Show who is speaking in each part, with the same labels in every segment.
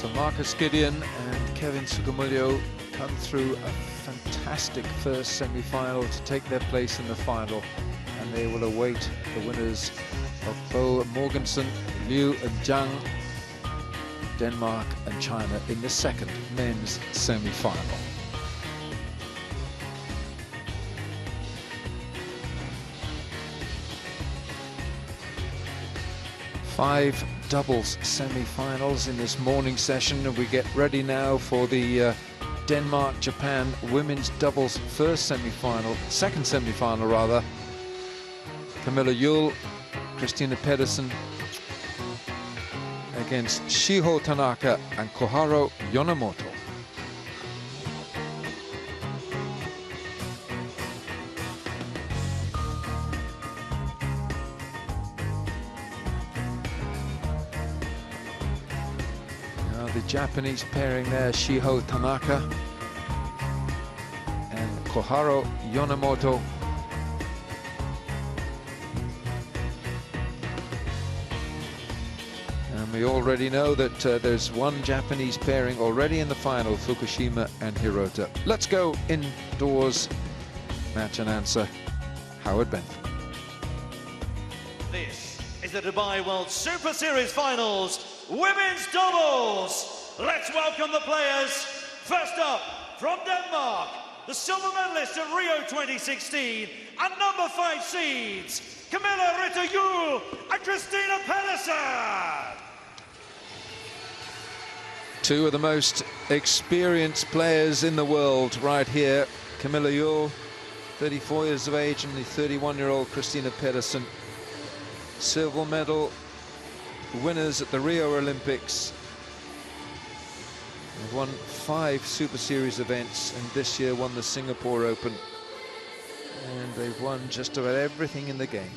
Speaker 1: So Marcus Gideon and Kevin Sugimuljo come through a fantastic first semi-final to take their place in the final, and they will await the winners of Bo Morgensen, Liu and Zhang, Denmark and China in the second men's semi-final. Five doubles semi-finals in this morning session, and we get ready now for the Denmark-Japan women's doubles second semi-final rather. Kamilla Juhl, Christinna Pedersen against Shiho Tanaka and Koharu Yonemoto. The Japanese pairing there, Shiho Tanaka and Koharu Yonemoto. And we already know that there's one Japanese pairing already in the final, Fukushima and Hirota. Let's go indoors. Match and answer, Howard Bentham.
Speaker 2: This is the Dubai World Super Series Finals. Women's doubles. Let's welcome the players. First up, from Denmark, the silver medalist at Rio 2016 and number 5 seeds, Kamilla Rytter Juhl and Christinna Pedersen.
Speaker 1: Two of the most experienced players in the world right here. Kamilla Juhl, 34 years of age, and the 31-year-old Christinna Pedersen. Silver medal winners at the Rio Olympics. They've won 5 Super Series events, and this year won the Singapore Open. And they've won just about everything in the game.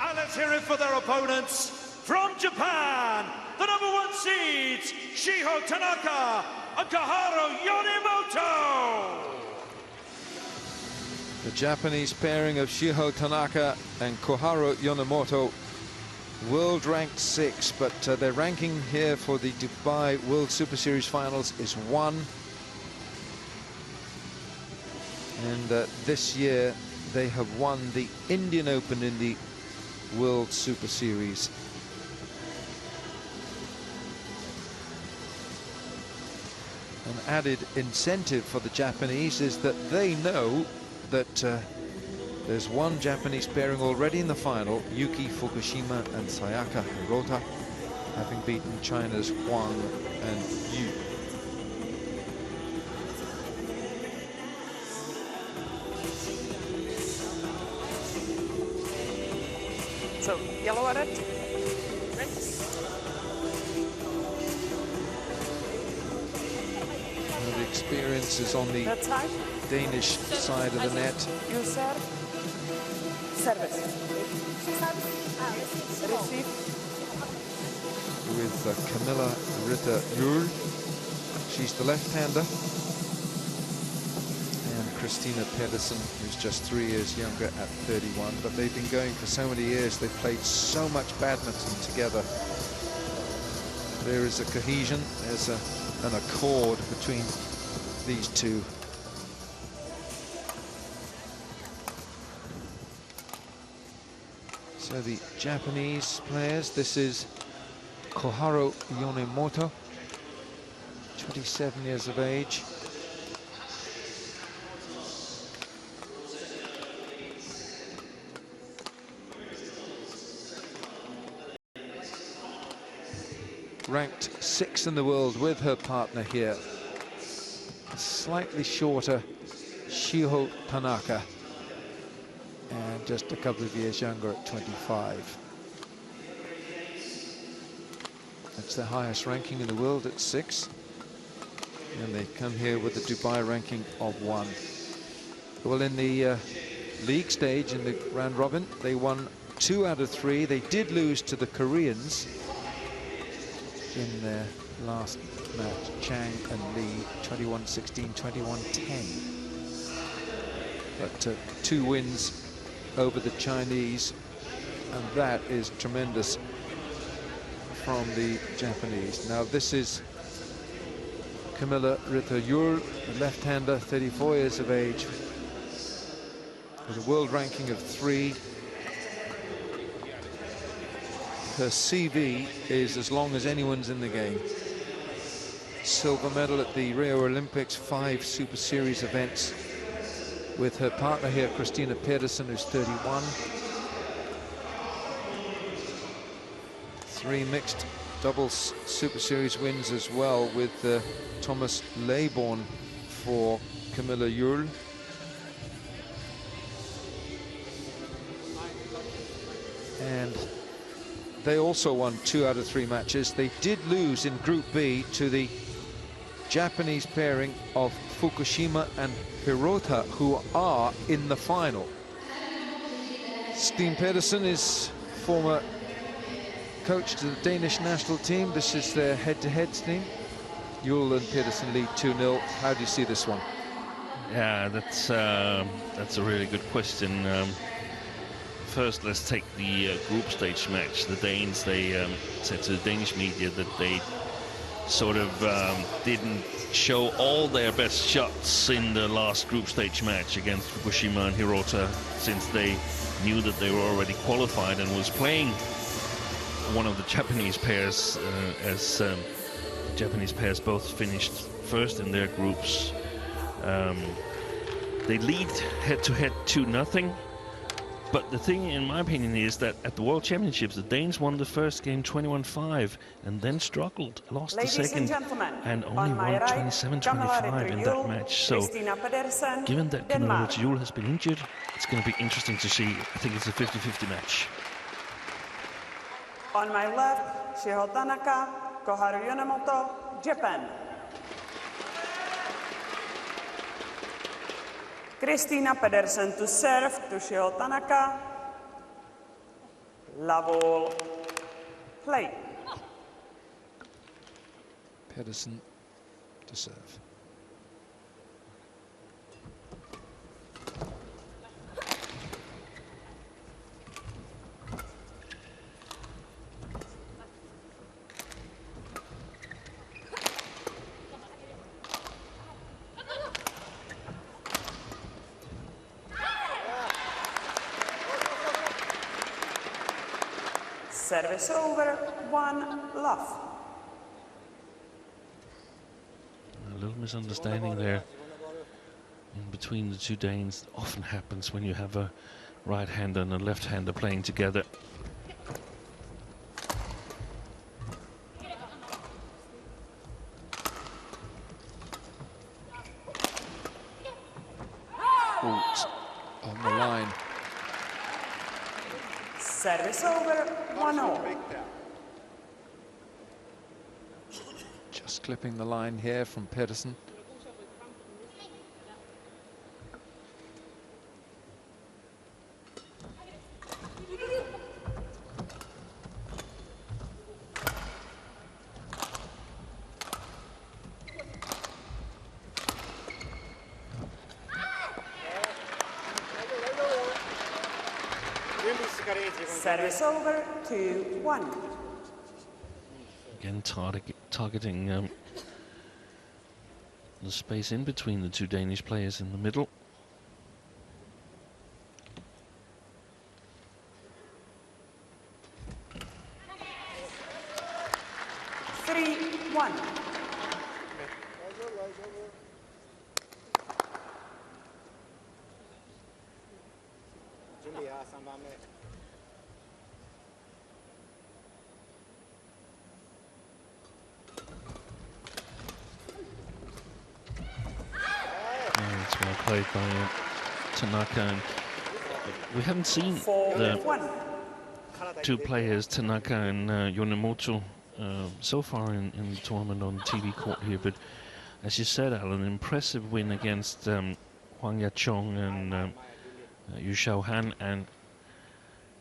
Speaker 2: And let's hear it for their opponents. From Japan, the number 1 seeds, Shiho Tanaka and Koharu Yonemoto.
Speaker 1: The Japanese pairing of Shiho Tanaka and Koharu Yonemoto, world ranked 6, but their ranking here for the Dubai World Super Series Finals is 1. And this year they have won the Indian Open in the World Super Series. An added incentive for the Japanese is that they know that there's one Japanese pairing already in the final, Yuki Fukushima and Sayaka Hirota, having beaten China's Huang and Yu.
Speaker 3: So, yellow or red? Red.
Speaker 1: The experience is on the Danish side of the net.
Speaker 3: You serve. Service. Receive.
Speaker 1: With Kamilla Rytter Juhl. She's the left-hander. And Christinna Pedersen, who's just 3 years younger at 31. But they've been going for so many years. They've played so much badminton together. There is a cohesion. There's an accord between these two. So the Japanese players, this is Koharu Yonemoto, 27 years of age. Ranked 6th in the world with her partner here. A slightly shorter Shiho Tanaka, and just a couple of years younger at 25. That's their highest ranking in the world at 6. And they come here with the Dubai ranking of 1. Well, in the league stage, in the round robin, they won 2 out of 3. They did lose to the Koreans in their last match, Chang and Lee, 21-16, 21-10. But 2 wins over the Chinese, and that is tremendous from the Japanese. Now this is Kamilla Juhl, a left-hander, 34 years of age, with a world ranking of 3. Her CV is as long as anyone's in the game. Silver medal at the Rio Olympics, 5 Super Series events with her partner here, Christinna Pedersen, who's 31. 3 mixed doubles Super Series wins as well, with Thomas Leyborn for Kamilla Juhl. And they also won 2 out of 3 matches. They did lose in Group B to the Japanese pairing of Fukushima and Hirota, who are in the final. Steen Pedersen is former coach to the Danish national team. This is their head-to-head team. Juhl and Pedersen lead 2-0. How do you see this one?
Speaker 4: Yeah, that's a really good question. First, let's take the group stage match. The Danes, they said to the Danish media that they sort of didn't show all their best shots in the last group stage match against Fukushima and Hirota, since they knew that they were already qualified and was playing one of the Japanese pairs, as Japanese pairs both finished first in their groups. They lead head-to-head 2-0. But the thing, in my opinion, is that at the World Championships, the Danes won the first game 21-5 and then struggled, lost the second, and only won 27-25 in that match. So, given that Kamilla Juhl has been injured, it's going to be interesting to see. I think it's a 50-50 match.
Speaker 3: On my left, Shiho Tanaka, Koharu Yonemoto, Japan. Christinna Pedersen to serve to Shiho Tanaka. Level play.
Speaker 1: Pedersen to serve.
Speaker 3: Service over, 1-love.
Speaker 4: A little misunderstanding there in between the two Danes. Often happens when you have a right-hander and a left-hander playing together.
Speaker 1: On the line.
Speaker 3: Service over, 1-0.
Speaker 1: Just clipping the line here from Pedersen.
Speaker 3: Service over, 2-1.
Speaker 4: Again, targeting the space in between the two Danish players in the middle. It's well played by Tanaka. And we haven't seen the two players, Tanaka and Yonemoto, so far in the tournament on the TV court here. But as you said, Alan, an impressive win against Hwang Yachong and Yu Xiaohan, and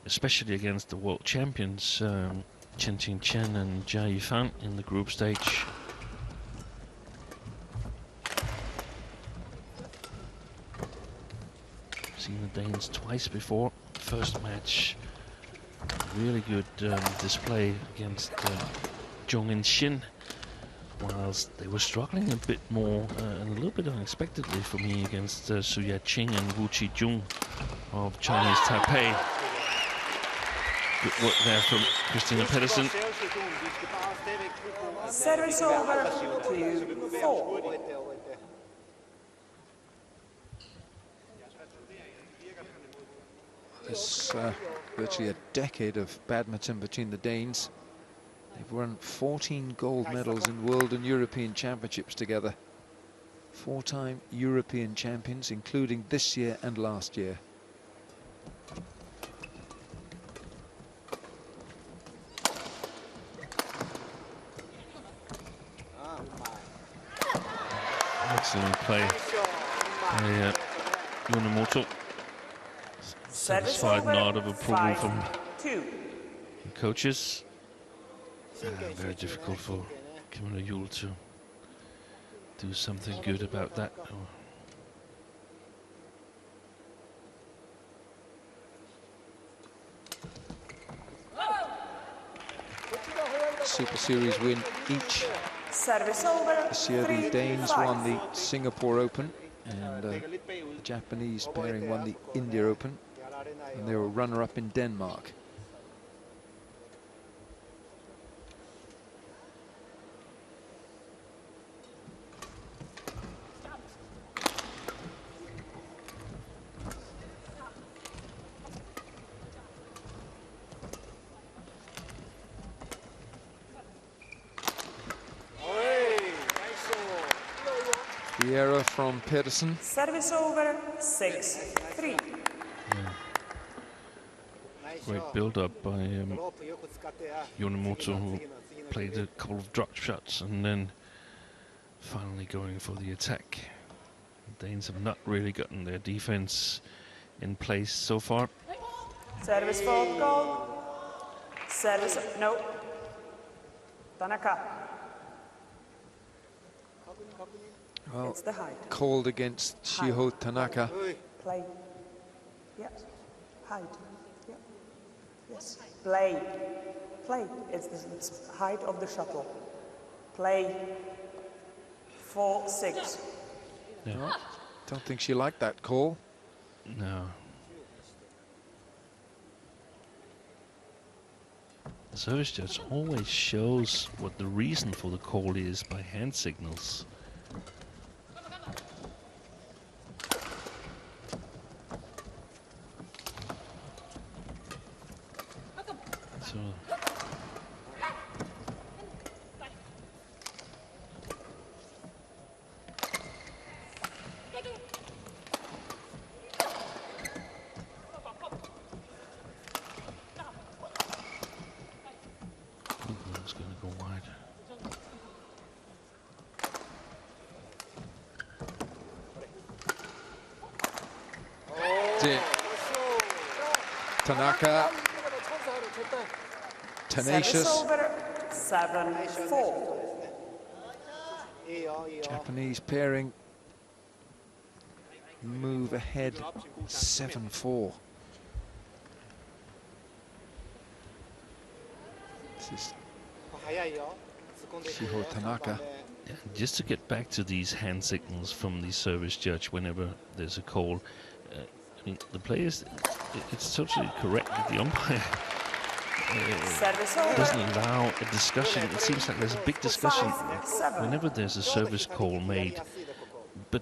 Speaker 4: especially against the world champions Chen Qingchen and Jia Yifan in the group stage. Seen the Danes twice before. First match Really good display against Jung and Shin, whilst they were struggling a bit more and a little bit unexpectedly for me against Suya Ching and Wu Chi Jung of Chinese Taipei. Good work there from Christinna Pedersen.
Speaker 3: Service over 2-4.
Speaker 1: There's virtually a decade of badminton between the Danes. They've won 14 gold medals in World and European Championships together. 4-time European champions, including this year and last year.
Speaker 4: Excellent play by Yonemoto. Satisfied nod of approval from the coaches. Very difficult for Kamilla Juhl to do something good about that.
Speaker 1: Super Series win each.
Speaker 3: Service over.
Speaker 1: This year the Danes won the Singapore Open, and the Japanese pairing won the India Open, and they were runner-up in Denmark. The error from Pedersen.
Speaker 3: Service over 6-3.
Speaker 4: Great build-up by Yonemoto, who played a couple of drop shots and then finally going for the attack. The Danes have not really gotten their defense in place so far.
Speaker 3: Service fault goal. Service, no. Tanaka.
Speaker 1: Well,
Speaker 3: It's the height.
Speaker 1: called against Shiho Tanaka.
Speaker 3: Play. Yeah. Height. Yeah. Yes. Play. Play. It's the height of the shuttle. Play. 4-6.
Speaker 4: Yeah.
Speaker 1: No, don't think she liked that call.
Speaker 4: No. The service judge always shows what the reason for the call is by hand signals. So it's going to go wide.
Speaker 1: Tanaka, tenacious.
Speaker 3: Service over 7-4.
Speaker 1: Japanese pairing move ahead 7-4. This is Shiho Tanaka.
Speaker 4: Yeah, just to get back to these hand signals from the service judge whenever there's a call, I mean, the players, it's totally correct that the umpire doesn't allow a discussion. It seems like there's a big discussion whenever there's a service call made, but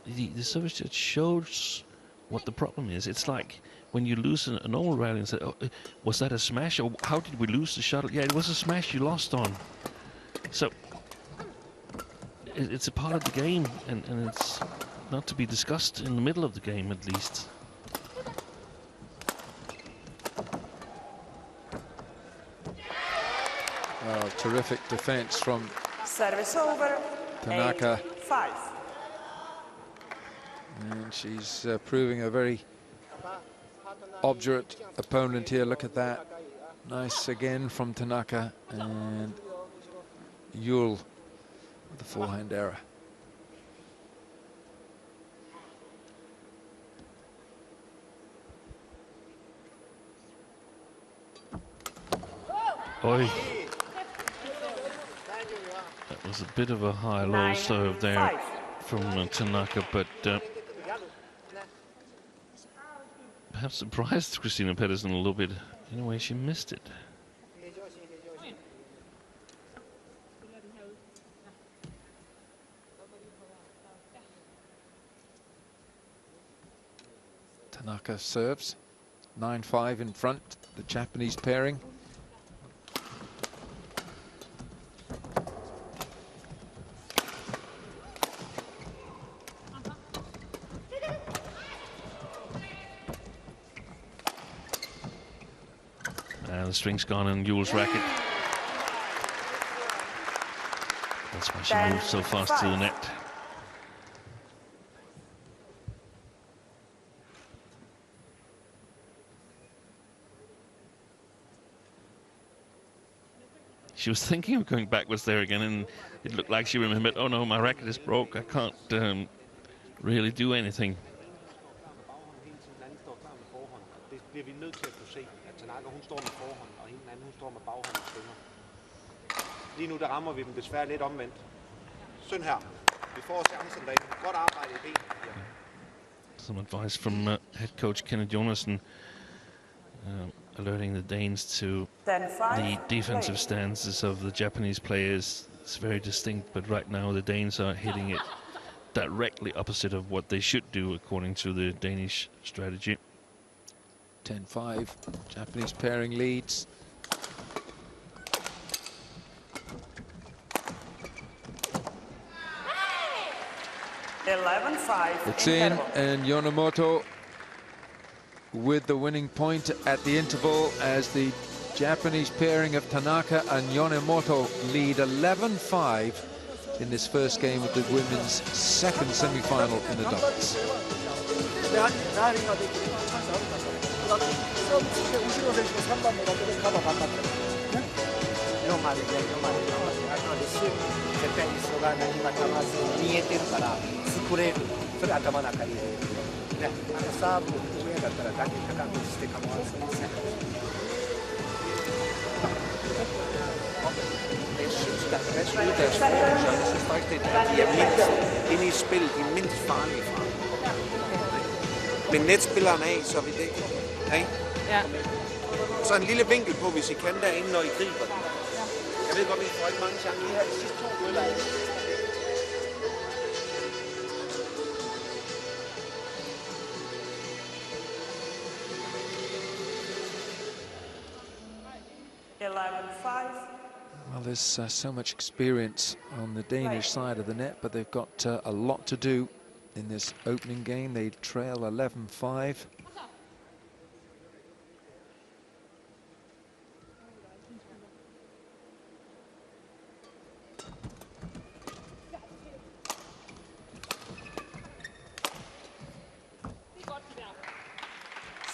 Speaker 4: the service judge shows what the problem is. It's like when you lose a normal rally and say, oh, was that a smash, or how did we lose the shuttle? Yeah, it was a smash you lost on. So it's a part of the game, and it's not to be discussed in the middle of the game, at least.
Speaker 1: Oh, terrific defense from
Speaker 3: Service over
Speaker 1: Tanaka.
Speaker 3: 8-5.
Speaker 1: And she's proving a very obdurate opponent here. Look at that. Nice again from Tanaka, and Juhl with the forehand error.
Speaker 4: Oi. That was a bit of a high-low serve there from Tanaka, but perhaps surprised Christinna Pedersen a little bit in a way she missed it.
Speaker 1: Tanaka serves 9-5 in front, the Japanese pairing.
Speaker 4: And the string's gone on Juhl's racket. That's why she moved so fast to the net. She was thinking of going backwards there again, and it looked like she remembered, oh no, my racket is broke, I can't really do anything.
Speaker 5: Lige nu der rammer vi dem desværre lidt omvendt. Synd her. Vi får chancen derinde. Godt arbejde i ben.
Speaker 4: Some advice from head coach Kenneth Jonassen, alerting the Danes to the defensive stances of the Japanese players. It's very distinct, but right now the Danes are hitting it directly opposite of what they should do according to the Danish strategy.
Speaker 1: 10-5, Japanese pairing leads. It's in, and Yonemoto with the winning point at the interval as the Japanese pairing of Tanaka and Yonemoto lead 11-5 in this first game of the women's second semi-final in the doubles.
Speaker 5: Inde i spil, de mindst farlige fra. Men netspilleren af, så vi det. Ja. Så en lille vinkel på, hvis I kan derinde, når I griber den. Jeg ved godt, vi får ikke mange chancer. I har de sidste 2 dueller.
Speaker 1: Well, there's so much experience on the Danish side of the net, but they've got a lot to do in this opening game. They trail 11-5.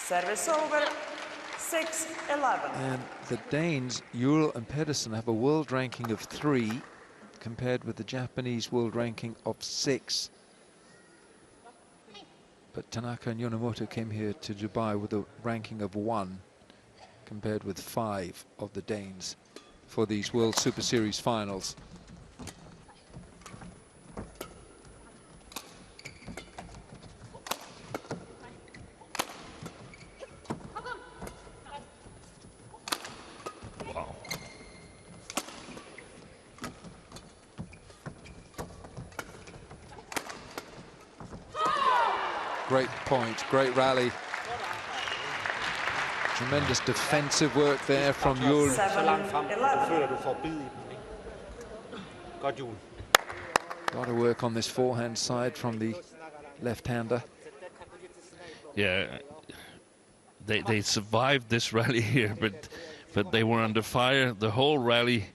Speaker 3: Service over, 6-11.
Speaker 1: And the Danes, Juhl and Pedersen, have a world ranking of 3 compared with the Japanese world ranking of 6. But Tanaka and Yonemoto came here to Dubai with a ranking of 1 compared with 5 of the Danes for these World Super Series finals. Great point, great rally. Tremendous defensive work there from Juhl. Got to work on this forehand side from the left-hander.
Speaker 4: Yeah, they survived this rally here, but they were under fire the whole rally.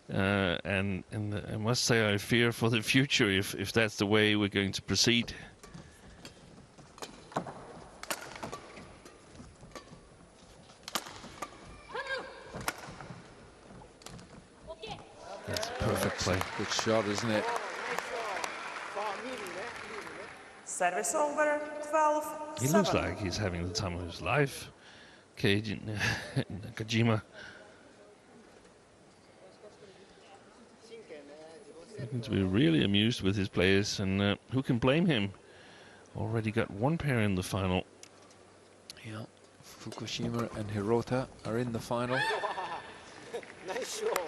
Speaker 4: And I must say, I fear for the future if that's the way we're going to proceed. That's a perfect play.
Speaker 1: Good shot, isn't it?
Speaker 3: Service over, 12-7.
Speaker 4: He looks like he's having the time of his life, Keiji Nakajima. looking to be really amused with his players, and who can blame him? Already got one pair in the final.
Speaker 1: Yeah, Fukushima and Hirota are in the final.
Speaker 5: Nice shot.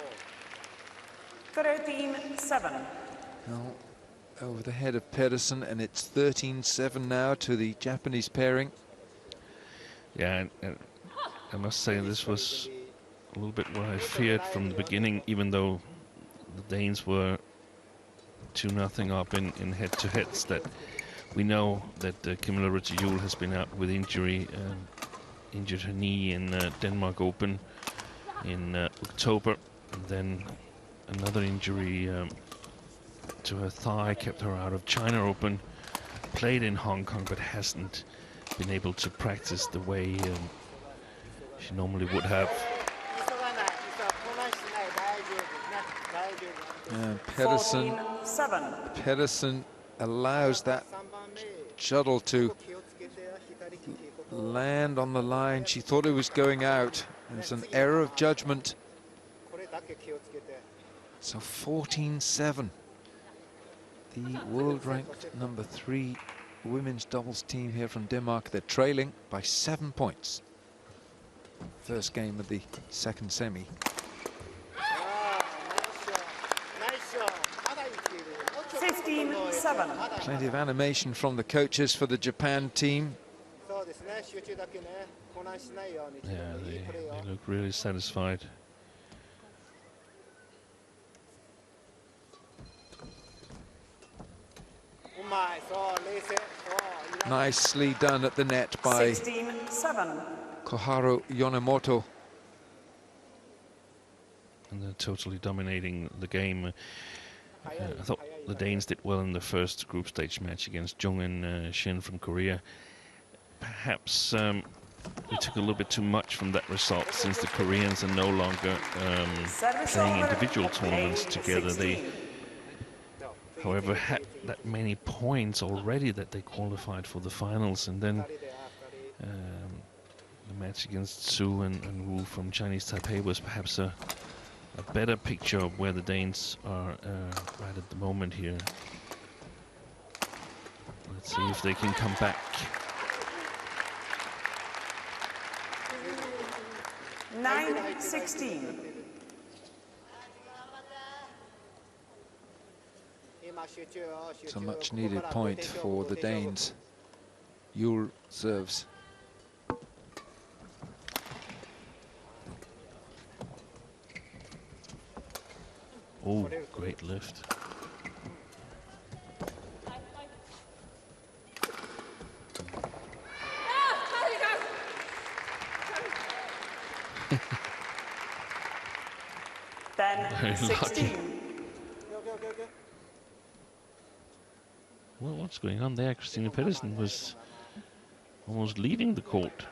Speaker 3: 13-7.
Speaker 1: Now, over the head of Pedersen, and it's 13-7 now to the Japanese pairing.
Speaker 4: Yeah, and I must say this was a little bit what I feared from the beginning, even though the Danes were 2-0 up in head-to-heads. That we know that Kamilla Juhl has been out with injury, injured her knee in Denmark Open in October, and then another injury to her thigh kept her out of China Open. Played in Hong Kong, but hasn't been able to practice the way she normally would have.
Speaker 1: Pedersen allows that shuttle to land on the line. She thought it was going out. It's an error of judgment. So 14-7. The world-ranked #3 women's doubles team here from Denmark. They're trailing by 7 points. First game of the second semi.
Speaker 3: 15-7.
Speaker 1: Plenty of animation from the coaches for the Japan team.
Speaker 4: Yeah, they look really satisfied.
Speaker 1: Nicely done at the net by
Speaker 3: 16-7.
Speaker 1: Koharu Yonemoto.
Speaker 4: And they're totally dominating the game. I thought the Danes did well in the first group stage match against Jung and Shin from Korea. Perhaps we took a little bit too much from that result, since the Koreans are no longer playing individual tournaments together. They, however, had that many points already that they qualified for the finals, and then the match against Su and Wu from Chinese Taipei was perhaps a better picture of where the Danes are right at the moment here. Let's see if they can come back.
Speaker 3: 9-16.
Speaker 1: It's a much needed point for the Danes. Juhl serves.
Speaker 4: Oh, great lift.
Speaker 3: Then 16.
Speaker 4: Well, what's going on there? Christinna Pedersen was almost leading the court.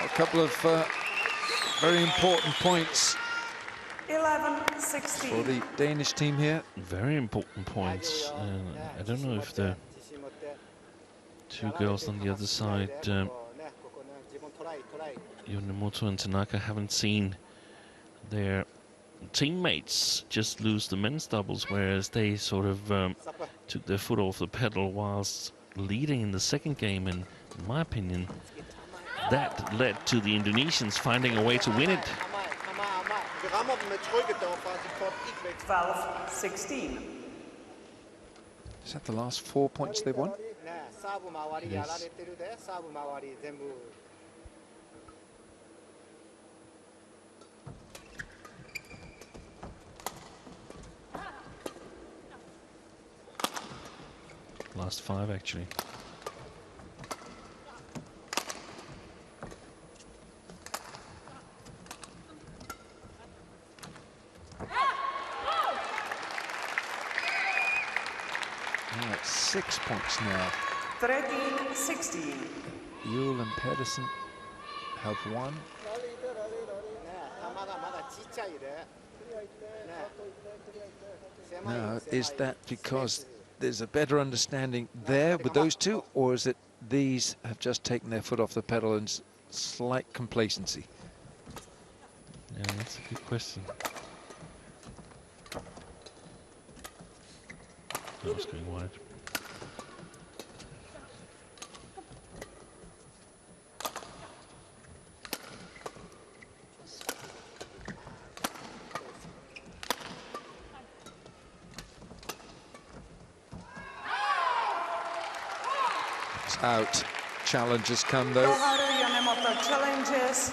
Speaker 1: A couple of very important points
Speaker 3: 11-16
Speaker 1: for the Danish team here.
Speaker 4: Very important points. I don't know if the two girls on the other side, Yonemoto and Tanaka, haven't seen their teammates just lose the men's doubles, whereas they sort of took their foot off the pedal whilst leading in the second game, and in my opinion that led to the Indonesians finding a way to win it.
Speaker 3: 12-16.
Speaker 1: Is that the last 4 points they won?
Speaker 4: Yes. Last 5 actually.
Speaker 1: That's 6 points now.
Speaker 3: 13-16.
Speaker 1: Juhl and Pedersen have won. Now, is that because there's a better understanding there with those two, or is it these have just taken their foot off the pedal and slight complacency?
Speaker 4: Yeah, that's a good question. That was going wide.
Speaker 1: It's out. Challenges come though.
Speaker 3: Koharu Yonemoto challenges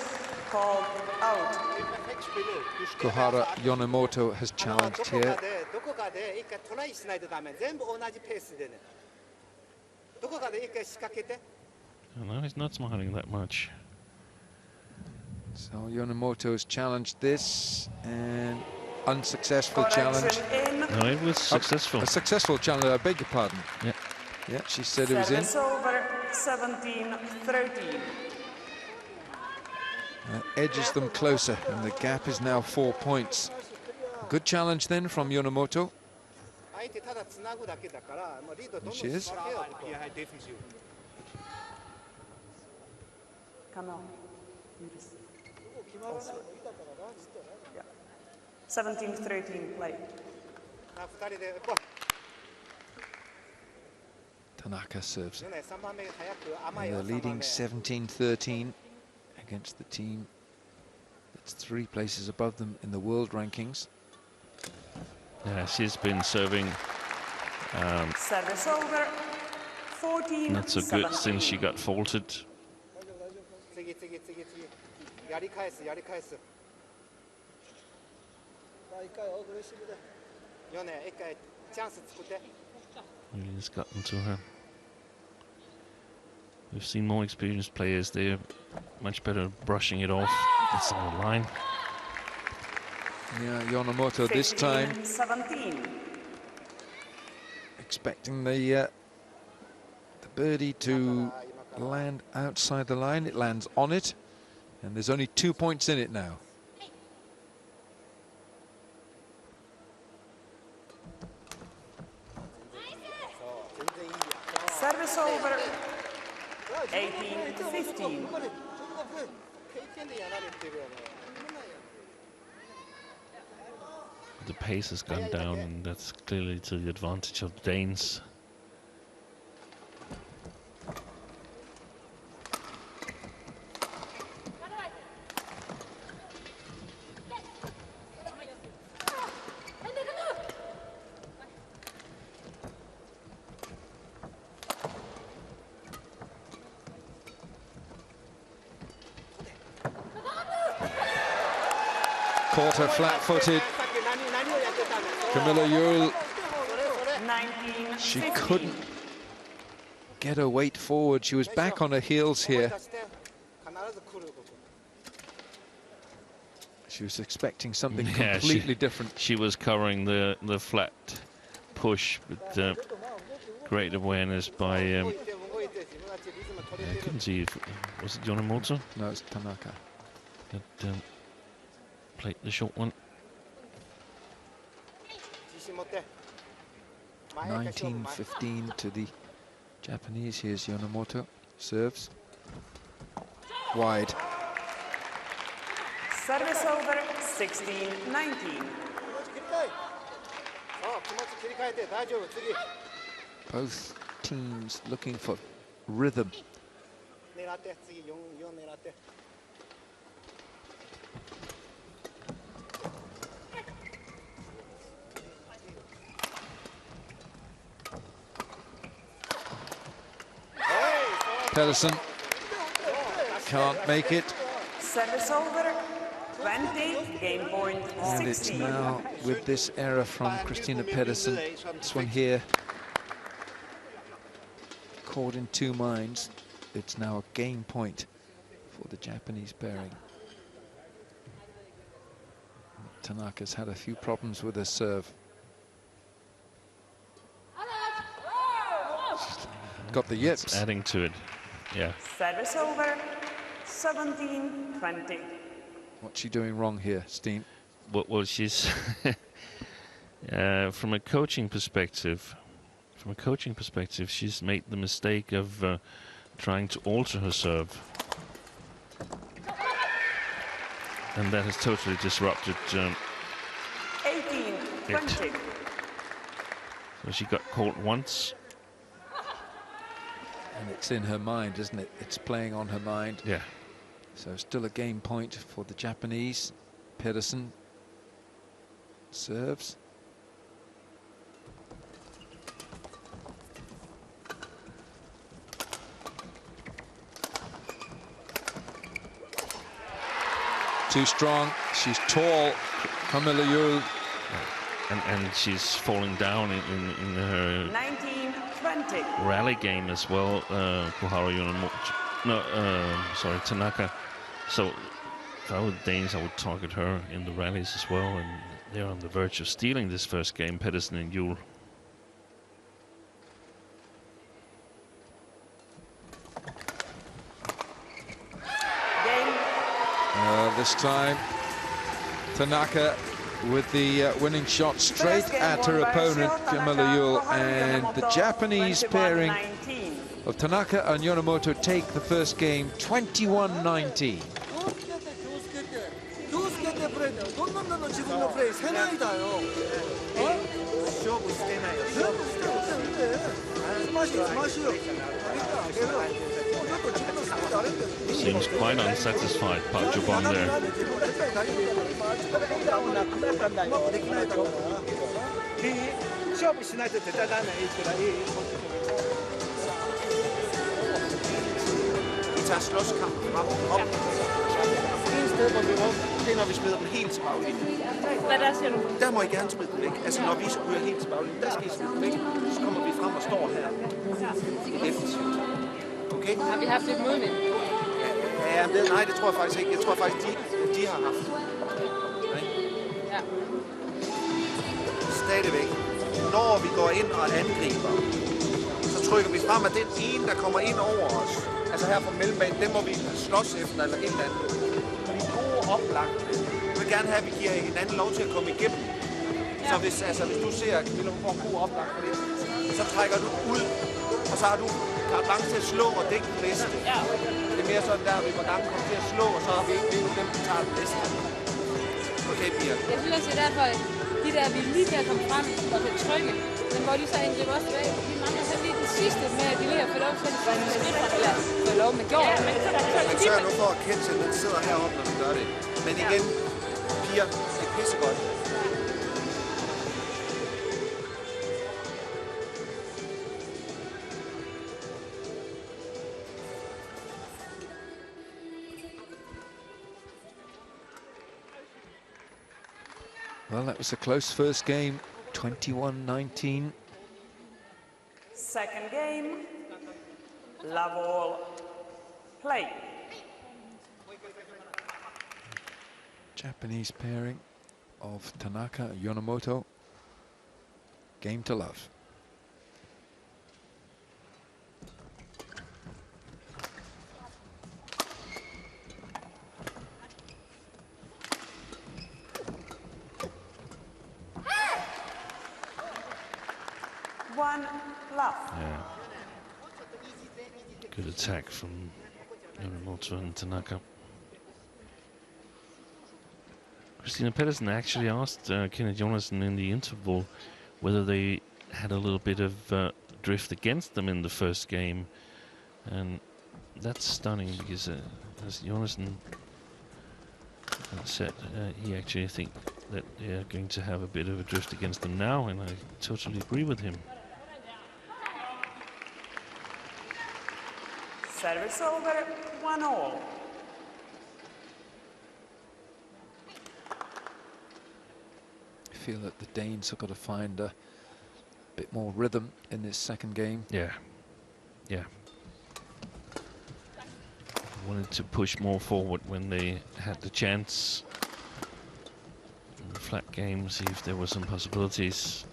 Speaker 3: called out.
Speaker 1: Koharu Yonemoto has challenged here.
Speaker 4: No, he's not smiling that much.
Speaker 1: So Yonemoto's challenged this, and unsuccessful challenge.
Speaker 4: No, it was successful.
Speaker 1: A successful challenge, I beg your pardon.
Speaker 4: Yeah.
Speaker 1: Yeah, she said it was in.
Speaker 3: Service over 17-13.
Speaker 1: Edges them closer, and the gap is now 4 points. Good challenge then from Yonemoto. And she is.
Speaker 3: Kamilla. 17-13 play.
Speaker 1: Tanaka serves. And they're leading 17-13 against the team that's 3 places above them in the world rankings.
Speaker 4: Yeah, she's been serving
Speaker 3: Service over 14.
Speaker 4: not so good since she got faulted. Really has gotten to her. We've seen more experienced players. They're much better brushing it off. It's on the line.
Speaker 1: Yeah, Yonemoto this time
Speaker 3: 17.
Speaker 1: expecting the birdie to land outside the line. It lands on it, and there's only 2 points in it now.
Speaker 3: Service over 18-15.
Speaker 4: The pace has gone down, and that's clearly to the advantage of the Danes.
Speaker 1: Caught her flat-footed. Kamilla Juhl, she couldn't get her weight forward. She was back on her heels here. She was expecting something completely different.
Speaker 4: She was covering the flat push, but great awareness by. I couldn't see if was it Yonemoto?
Speaker 1: No, it's Tanaka.
Speaker 4: That played the short one.
Speaker 1: 19-15 to the Japanese. Here's Yonemoto. Serves. Wide.
Speaker 3: Service over 16-19.
Speaker 1: Both teams looking for rhythm. Pedersen can't make it.
Speaker 3: Service over 20, game point 16.
Speaker 1: And it's now, with this error from Christinna Pedersen, this one here, caught in 2 minds, it's now a game point for the Japanese pairing. Tanaka's had a few problems with her serve. Got the yips.
Speaker 4: It's adding to it, yeah.
Speaker 3: Service over 17-20.
Speaker 1: What's she doing wrong here, Steen?
Speaker 4: Well, she's from a coaching perspective. She's made the mistake of trying to alter her serve, and that has totally disrupted
Speaker 3: 18-20.
Speaker 4: So she got caught once.
Speaker 1: And it's in her mind, isn't it? It's playing on her mind.
Speaker 4: Yeah.
Speaker 1: So still a game point for the Japanese. Pedersen serves. Too strong. She's tall. Kamilla Juhl.
Speaker 4: And she's falling down in her
Speaker 3: 19-20.
Speaker 4: rally game as well. Koharu, Yonemoto. No, sorry, Tanaka. So if I were the Danes, I would target her in the rallies as well. And they're on the verge of stealing this first game, Pedersen and Juhl.
Speaker 1: This time, Tanaka with the winning shot straight at her opponent, Kamilla Juhl, and the Japanese pairing of Tanaka and Yonemoto take the first game 21-19.
Speaker 4: Seems quite unsatisfied, Pachobon there.
Speaker 5: Vi tager slåskampen frem op. Det sted, hvor vi råber, det er, når vi smider dem helt til baglinjen.
Speaker 6: Hvad der siger du?
Speaker 5: Der må I gerne smide dem væk. Altså, når vi ryger helt til baglinjen, der skal I smide dem væk. Så kommer vi frem og står her. Effektivt. Okay?
Speaker 6: Har vi haft et modvind?
Speaker 5: Ja, nej, det tror jeg faktisk ikke. Jeg tror faktisk, de har haft. Nej.
Speaker 6: Ja.
Speaker 5: Stadigvæk. Når vi går ind og angriber, så trykker vi frem, at den ene, der kommer ind over os, altså her fra mellembanen, den må vi slås efter eller et eller andet. De gode oplagte. Vi vil gerne have, at vi giver hinanden lov til at komme igennem. Ja. Så hvis du ser, at Kamilla får en god oplagt for det, så trækker du ud, og så har du langt til at slå og dække den næste.
Speaker 6: Ja.
Speaker 5: Det er mere sådan der, at vi må gerne komme til at slå, og så har vi ikke dem, der tager den næste. Okay, Pia.
Speaker 6: Jeg synes også, det er derfor, de der, vi lige ved at komme frem og kan trykke, men hvor de så angriber også tilbage. De mangler så lige det sidste med, at de lige har fået lov til at eller fået lov med gjort. Men
Speaker 5: sørg nu for at kende til, at den sidder heroppe, når vi gør det. Men igen, Pia, det er pissegodt.
Speaker 1: Well, that was a close first game, 21-19.
Speaker 3: Second game, love all, play.
Speaker 1: Japanese pairing of Tanaka and Yonemoto. Game to love.
Speaker 3: One love.
Speaker 4: Yeah. Good attack from Yonemoto and Tanaka. Christinna Pedersen actually asked Kenneth Jonassen in the interval whether they had a little bit of drift against them in the first game, and that's stunning because as Jonassen said, he actually thinks that they're going to have a bit of a drift against them now, and I totally agree with him.
Speaker 3: Service over, 1-all.
Speaker 1: I feel that the Danes have got to find a bit more rhythm in this second game.
Speaker 4: Yeah. Wanted to push more forward when they had the chance in the flat game, see if there were some possibilities.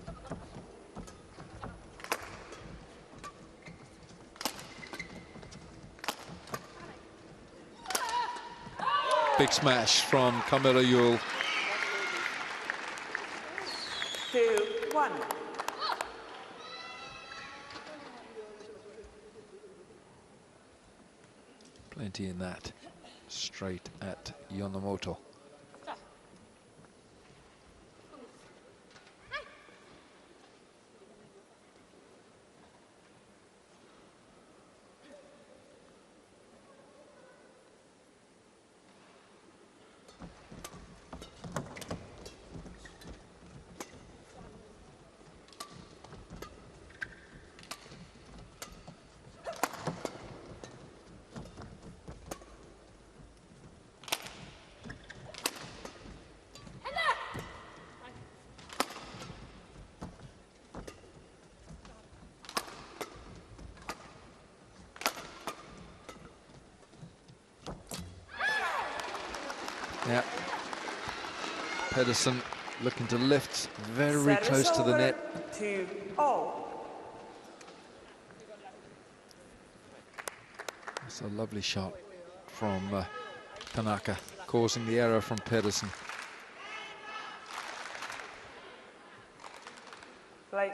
Speaker 1: Big smash from Kamilla Juhl.
Speaker 3: SF1.
Speaker 1: Plenty in that. Straight at Yonemoto. Yeah, Pedersen looking to lift very close to the net.
Speaker 3: 2-0.
Speaker 1: It's a lovely shot from Tanaka, causing the error from Pedersen.
Speaker 3: Play.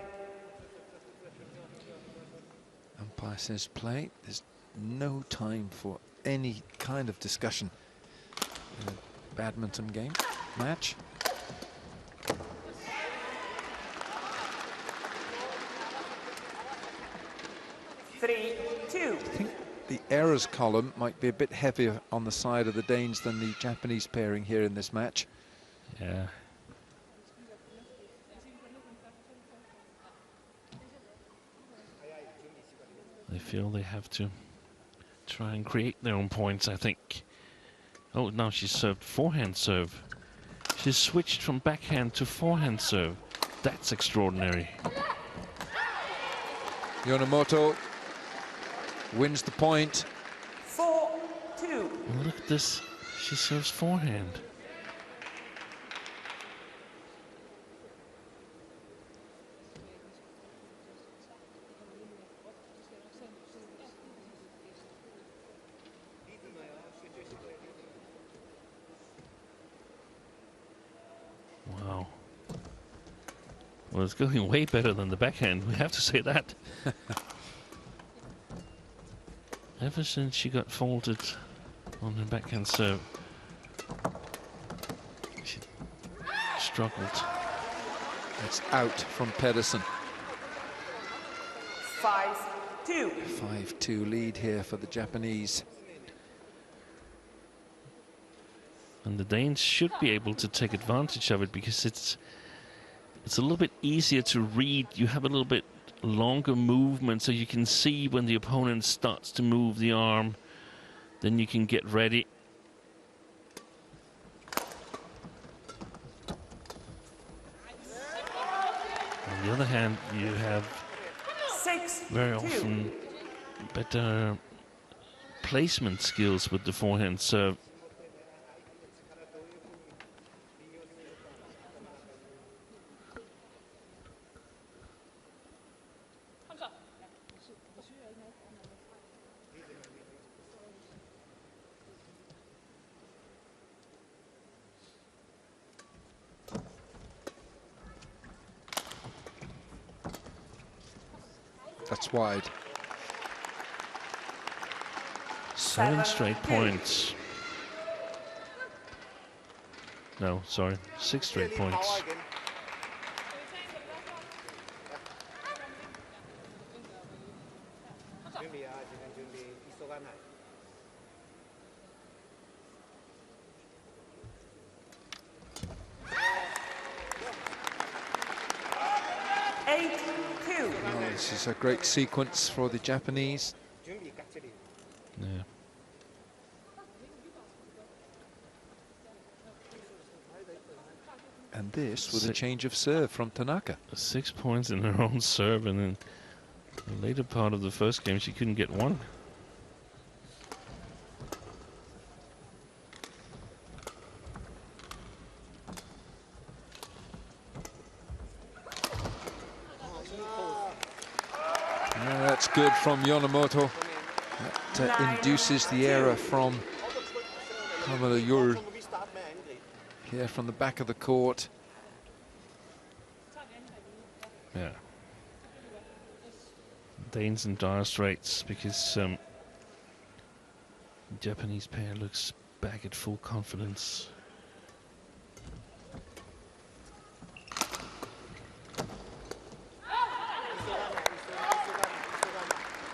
Speaker 1: Umpire says play. There's no time for any kind of discussion in a badminton game match.
Speaker 3: I
Speaker 1: think the errors column might be a bit heavier on the side of the Danes than the Japanese pairing here in this match.
Speaker 4: Yeah. They feel they have to try and create their own points, I think. Oh, now she's served forehand serve. She's switched from backhand to forehand serve. That's extraordinary.
Speaker 1: Yonemoto wins the point.
Speaker 3: 4-2.
Speaker 4: Look at this. She serves forehand. Wow. Well, it's going way better than the backhand. We have to say that. Ever since she got faulted on her backhand serve, she struggled.
Speaker 1: It's out from Pedersen.
Speaker 3: 5-2.
Speaker 1: 5-2 lead here for the Japanese.
Speaker 4: And the Danes should be able to take advantage of it because it's a little bit easier to read. You have a little bit longer movement, so you can see when the opponent starts to move the arm. Then you can get ready. On the other hand, you have very often better placement skills with the forehand serve.
Speaker 1: That's wide.
Speaker 4: 7 straight points. No, sorry, 6 straight points.
Speaker 1: This is a great sequence for the Japanese.
Speaker 4: Yeah.
Speaker 1: And this with a change of serve from Tanaka.
Speaker 4: 6 points in her own serve, and in the later part of the first game she couldn't get one.
Speaker 1: That's good from Yonemoto. That induces the error from Kamilla Juhl here from the back of the court.
Speaker 4: Yeah. Danes in dire straits because the Japanese pair looks back at full confidence.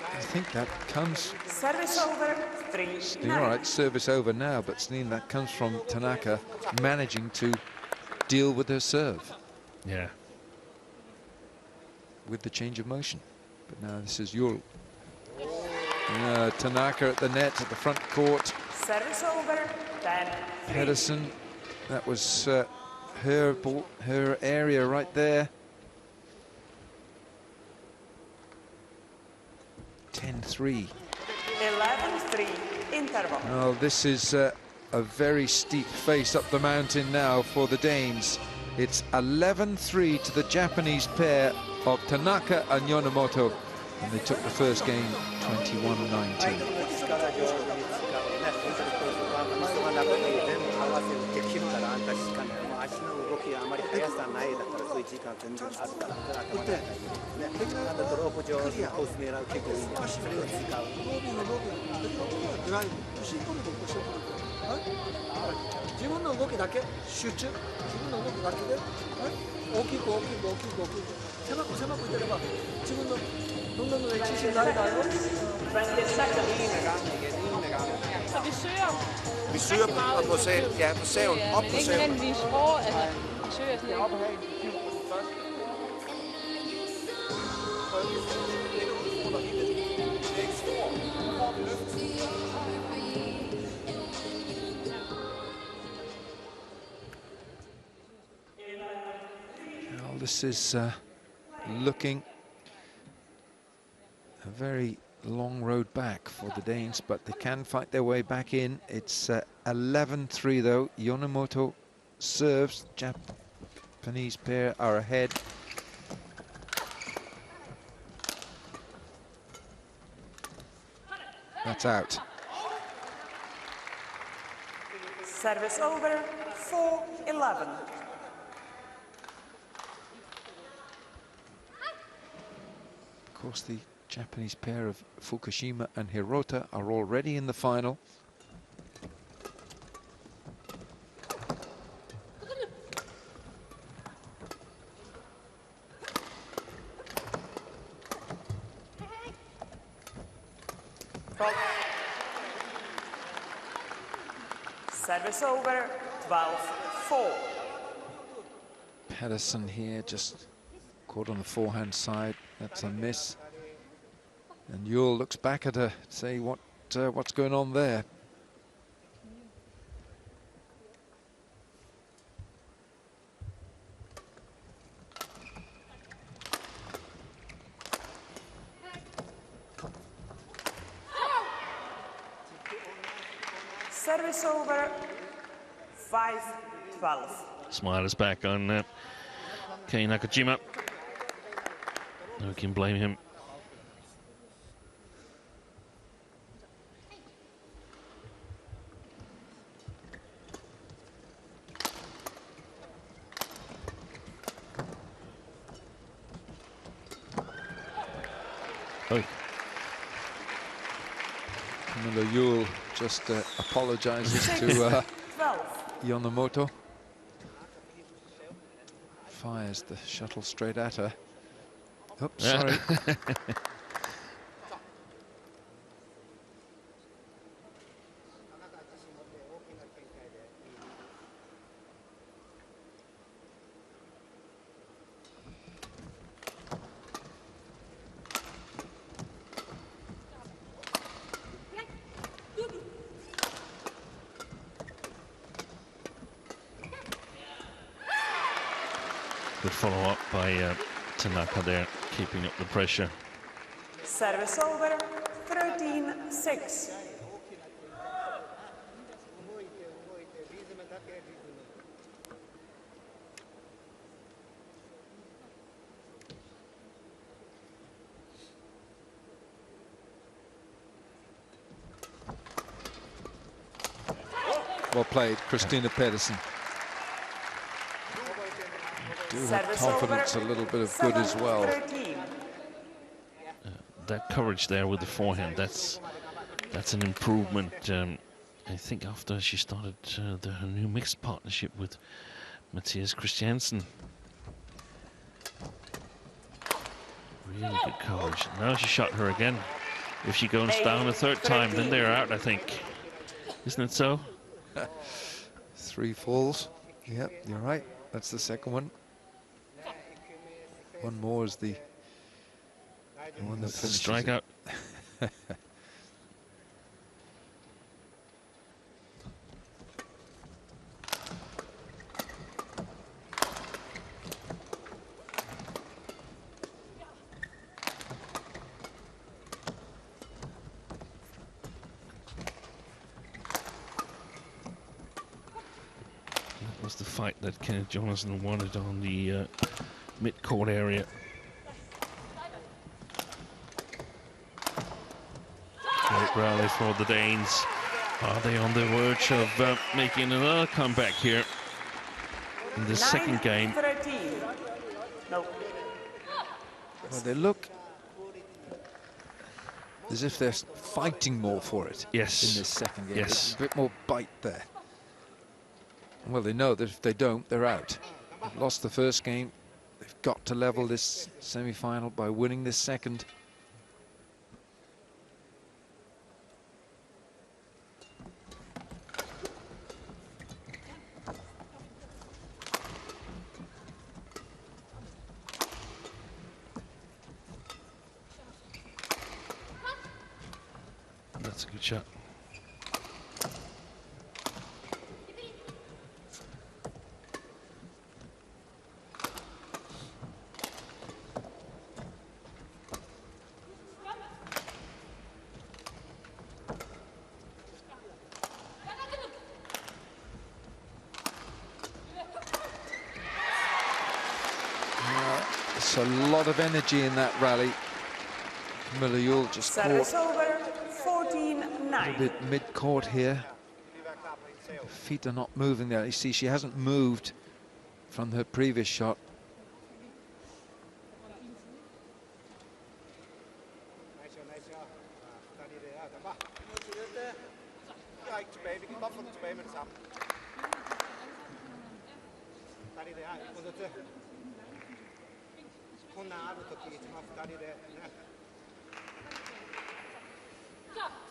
Speaker 1: I think that comes...
Speaker 3: Service over, 3-9.
Speaker 1: All right, service over now, but Sneen, that comes from Tanaka managing to deal with her serve.
Speaker 4: Yeah.
Speaker 1: With the change of motion. But now this is Juhl. Tanaka at the net at the front court.
Speaker 3: Service over, 10-3.
Speaker 1: Pedersen, that was her ball, her area right there. 10-3.
Speaker 3: 11-3, interval.
Speaker 1: Well, this is a very steep face up the mountain now for the Danes. It's 11-3 to the Japanese pair of Tanaka and Yonemoto, and they took the first game 21-19.
Speaker 6: Så vi søger.
Speaker 5: Vi søger på saven, ja, på saven, op på
Speaker 6: Men ikke
Speaker 5: saven.
Speaker 6: nødvendigvis hårde, altså vi søger sådan lidt.
Speaker 1: Well, this is looking a very long road back for the Danes, but they can fight their way back in. It's 11-3 though. Yonemoto serves. Japanese pair are ahead. That's out.
Speaker 3: Service over, 4-11.
Speaker 1: Of course, the Japanese pair of Fukushima and Hirota are already in the final.
Speaker 3: Service over, 12-4.
Speaker 1: Pedersen here just caught on the forehand side. That's a miss. And Juhl looks back at her to say what's going on there.
Speaker 3: Service over, 5-12.
Speaker 4: Smile is back on Kei Nakajima. No can blame him. Oh.
Speaker 1: Kamilla Juhl just apologizes to Yonemoto. Fires the shuttle straight at her. Oops, sorry.
Speaker 4: Good follow-up by Tanaka there, keeping up the pressure.
Speaker 3: Service over, 13-6.
Speaker 1: Well played, Christinna Pedersen. do have confidence, a little bit of good as well.
Speaker 4: That courage there with the forehand, that's an improvement. I think after she started her new mixed partnership with Mathias Christiansen. Really good coverage. Now she shot her again. If she goes down a third time, then they're out, I think. Isn't it so?
Speaker 1: 3 falls. Yep, you're right. That's the second one. One more is the one that finishes.
Speaker 4: Strikeout. The fight that Kenneth Jonathan wanted on the mid-court area. Great rally for the Danes. Are they on the verge of making another comeback here in the second game?
Speaker 3: No.
Speaker 1: Well, they look as if they're fighting more for it.
Speaker 4: Yes.
Speaker 1: In this second game.
Speaker 4: Yes.
Speaker 1: There's a bit more bite there. Well, they know that if they don't, they're out. They've lost the first game. They've got to level this semi-final by winning this second.
Speaker 4: That's a good shot.
Speaker 1: A lot of energy in that rally. Kamilla Juhl just caught
Speaker 3: over, 14-9.
Speaker 1: a bit mid-court here. Feet are not moving there. You see, she hasn't moved from her previous shot.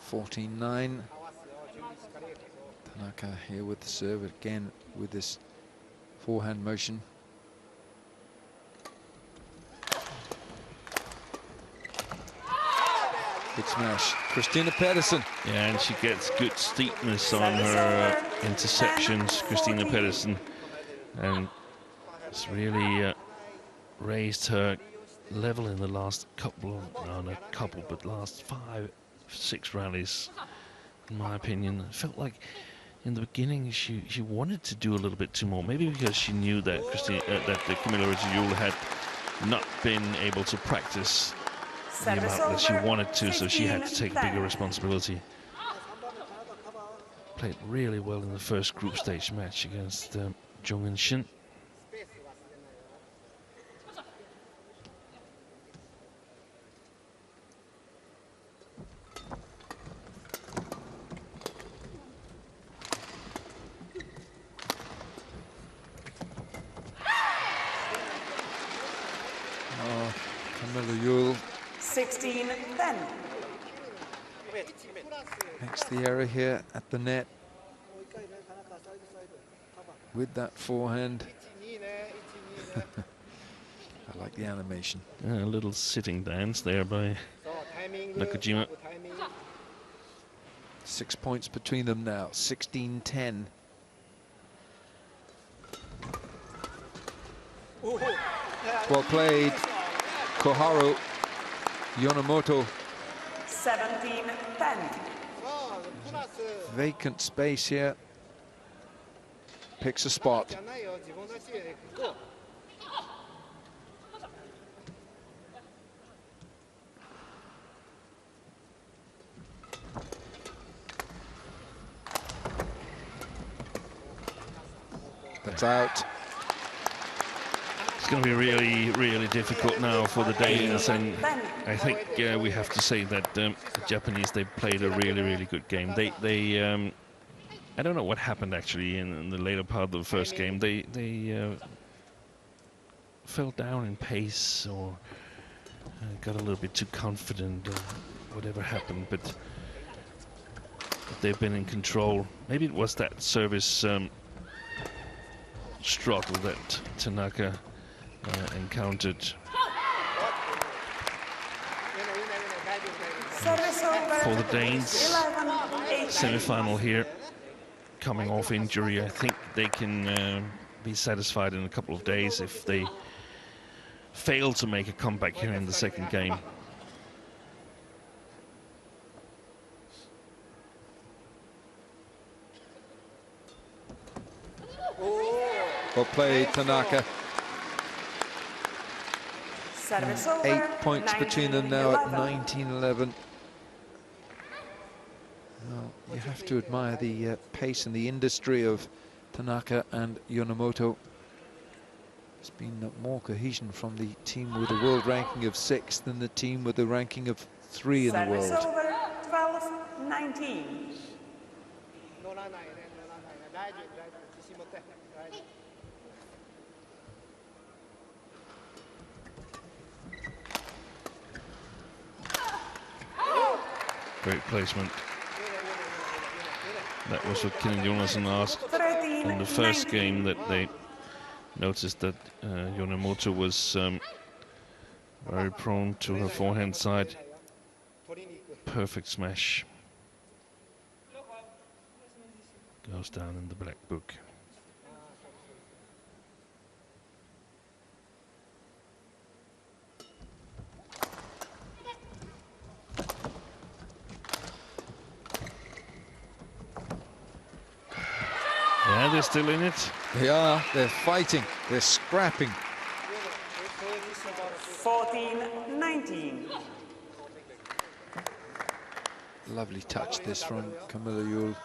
Speaker 1: (14-9). Tanaka here with the serve again with this forehand motion. Good smash. Christinna Pedersen.
Speaker 4: Yeah, and she gets good steepness on her interceptions, Christinna Pedersen, and it's really raised her level in the last couple of, no, not a couple, but last 5-6 rallies, in my opinion. It felt like in the beginning she wanted to do a little bit too more, maybe because she knew that Kamilla Juhl had not been able to practice the amount that she wanted to, so she had to take bigger responsibility. Played really well in the first group stage match against Jung and Shin.
Speaker 1: Kamilla Juhl
Speaker 3: 16-10.
Speaker 1: makes the error here at the net with that forehand. I like the animation.
Speaker 4: A little sitting dance there by Nakajima.
Speaker 1: 6 points between them now, 16-10. Well played, Koharu. Yonemoto.
Speaker 3: 17-10.
Speaker 1: Vacant space here. Picks a spot. That's out.
Speaker 4: going to be really, really difficult now for the Danes, and I think we have to say that the Japanese, they played a really, really good game. They I don't know what happened actually in the later part of the first game. They fell down in pace, or got a little bit too confident, or whatever happened, but they've been in control. Maybe it was that service struggle that Tanaka encountered. For the Danes, semi-final here, coming off injury, I think they can be satisfied in a couple of days if they fail to make a comeback here in the second game.
Speaker 1: Well played, Tanaka. 8 points between them now at 19-11. Well, you have to admire the pace and the industry of Tanaka and Yonemoto. There's been more cohesion from the team with a world ranking of 6 than the team with a ranking of 3 in the world.
Speaker 3: 12-19.
Speaker 4: Great placement. That was what Kenneth Jonassen asked in the first game, that they noticed that Yonemoto was very prone to her forehand side. Perfect smash. Goes down in the black book. Yeah, they're still in it.
Speaker 1: They are. They're fighting. They're scrapping.
Speaker 3: 14-19.
Speaker 1: Lovely touch this from Kamilla Juhl.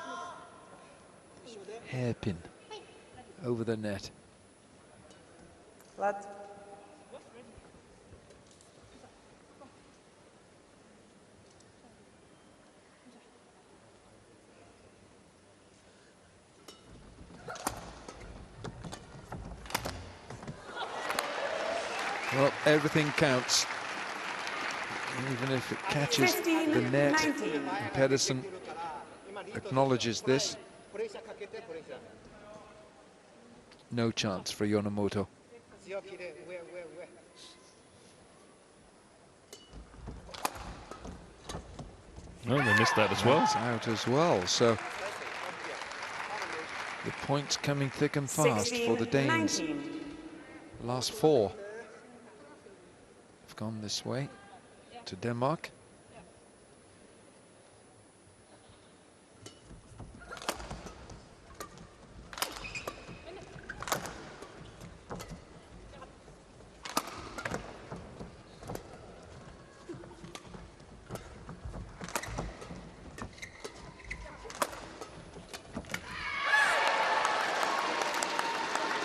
Speaker 1: Hairpin over the net.
Speaker 3: Flat.
Speaker 1: Well, everything counts. Even if it catches the net, and Pedersen acknowledges this. No chance for Yonemoto.
Speaker 4: No, they missed that as well.
Speaker 1: That's out as well, so the points coming thick and fast for the Danes. The last 4 have gone this way to Denmark.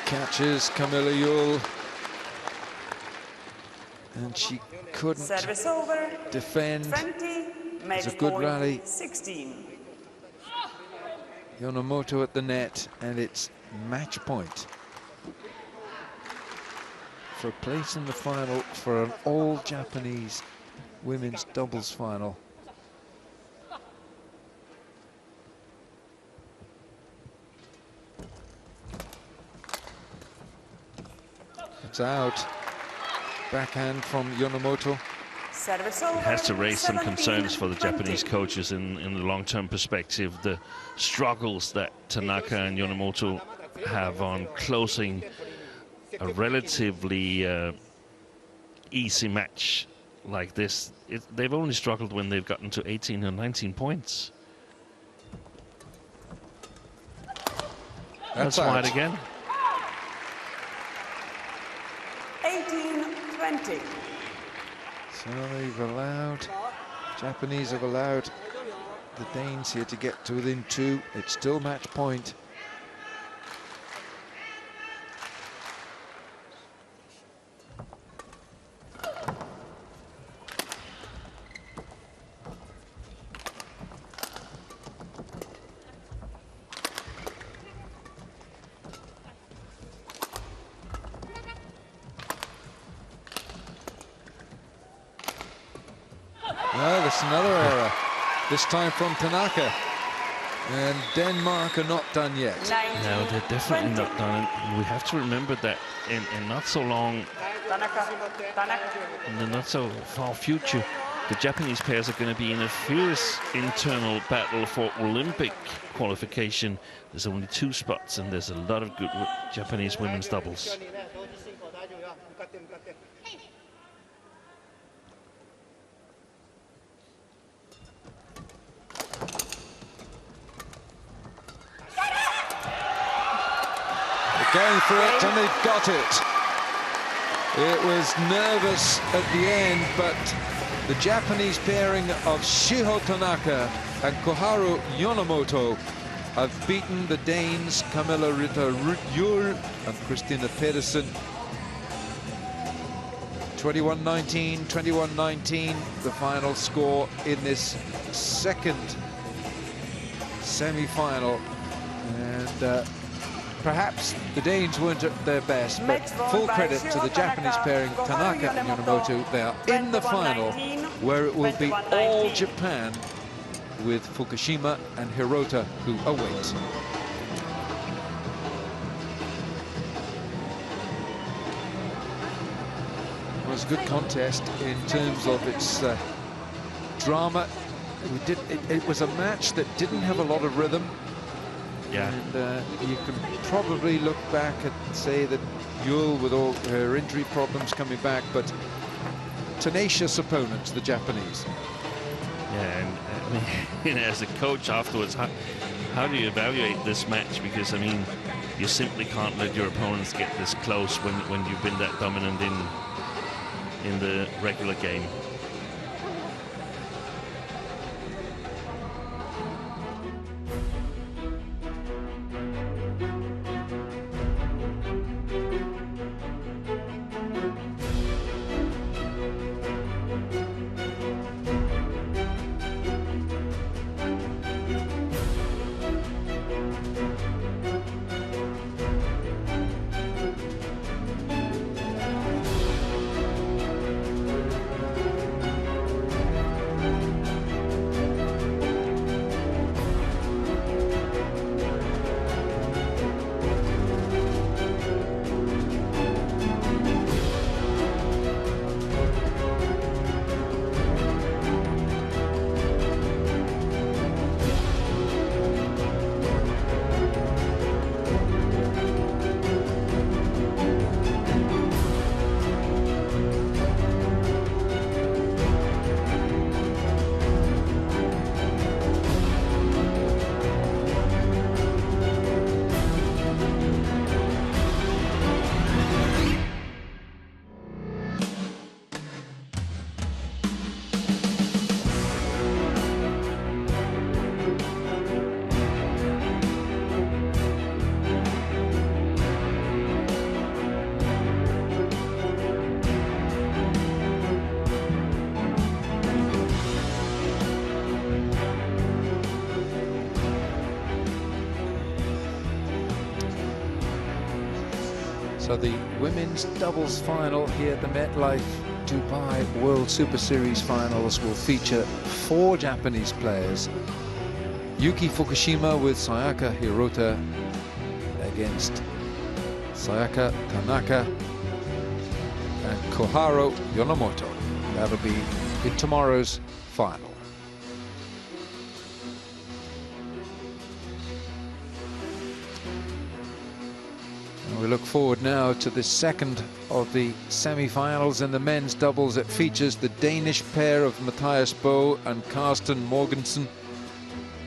Speaker 1: Catches Kamilla Juhl, and she couldn't defend. It's a good rally.
Speaker 3: 16.
Speaker 1: Yonemoto at the net, and it's match point for a place in the final for an all-Japanese women's doubles final. It's out. Backhand from Yonemoto.
Speaker 4: It has to raise some concerns for the Japanese coaches in the long-term perspective. The struggles that Tanaka and Yonemoto have on closing a relatively easy match like this. They've only struggled when they've gotten to 18 or 19 points. That's wide again.
Speaker 3: 18-20.
Speaker 1: So they've allowed, Japanese have allowed the Danes here to get to within 2. It's still match point. Yes, another error. This time from Tanaka. And Denmark are not done yet.
Speaker 4: No, they're definitely not done. And we have to remember that in not so long, in the not so far future, the Japanese pairs are going to be in a fierce internal battle for Olympic qualification. There's only 2 spots, and there's a lot of good Japanese women's doubles.
Speaker 1: Going for it, and they've got it. It was nervous at the end, but the Japanese pairing of Shiho Tanaka and Koharu Yonemoto have beaten the Danes Kamilla, Rytter, Juhl and Christinna Pedersen. 21-19, 21-19, the final score in this second semi-final. And perhaps the Danes weren't at their best, but full credit to the Japanese pairing Tanaka and Yonemoto. They are in the final, where it will be all Japan, with Fukushima and Hirota who await. It was a good contest in terms of its drama. It was a match that didn't have a lot of rhythm.
Speaker 4: Yeah.
Speaker 1: And you can probably look back and say that Juhl, with all her injury problems, coming back, but tenacious opponents, the Japanese.
Speaker 4: Yeah, and I mean, as a coach afterwards, how do you evaluate this match? Because I mean, you simply can't let your opponents get this close when you've been that dominant in the regular game.
Speaker 1: So the women's doubles final here at the MetLife Dubai World Super Series finals will feature 4 Japanese players. Yuki Fukushima with Sayaka Hirota against Sayaka Tanaka and Koharu Yonemoto. That'll be in tomorrow's final. We look forward now to the second of the semi-finals in the men's doubles. It features the Danish pair of Mathias Bo and Carsten Morgensen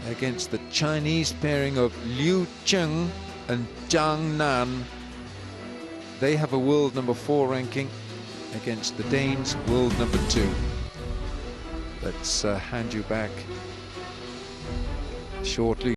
Speaker 1: against the Chinese pairing of Liu Cheng and Zhang Nan. They have a world number 4 ranking against the Danes, world number 2. Let's hand you back shortly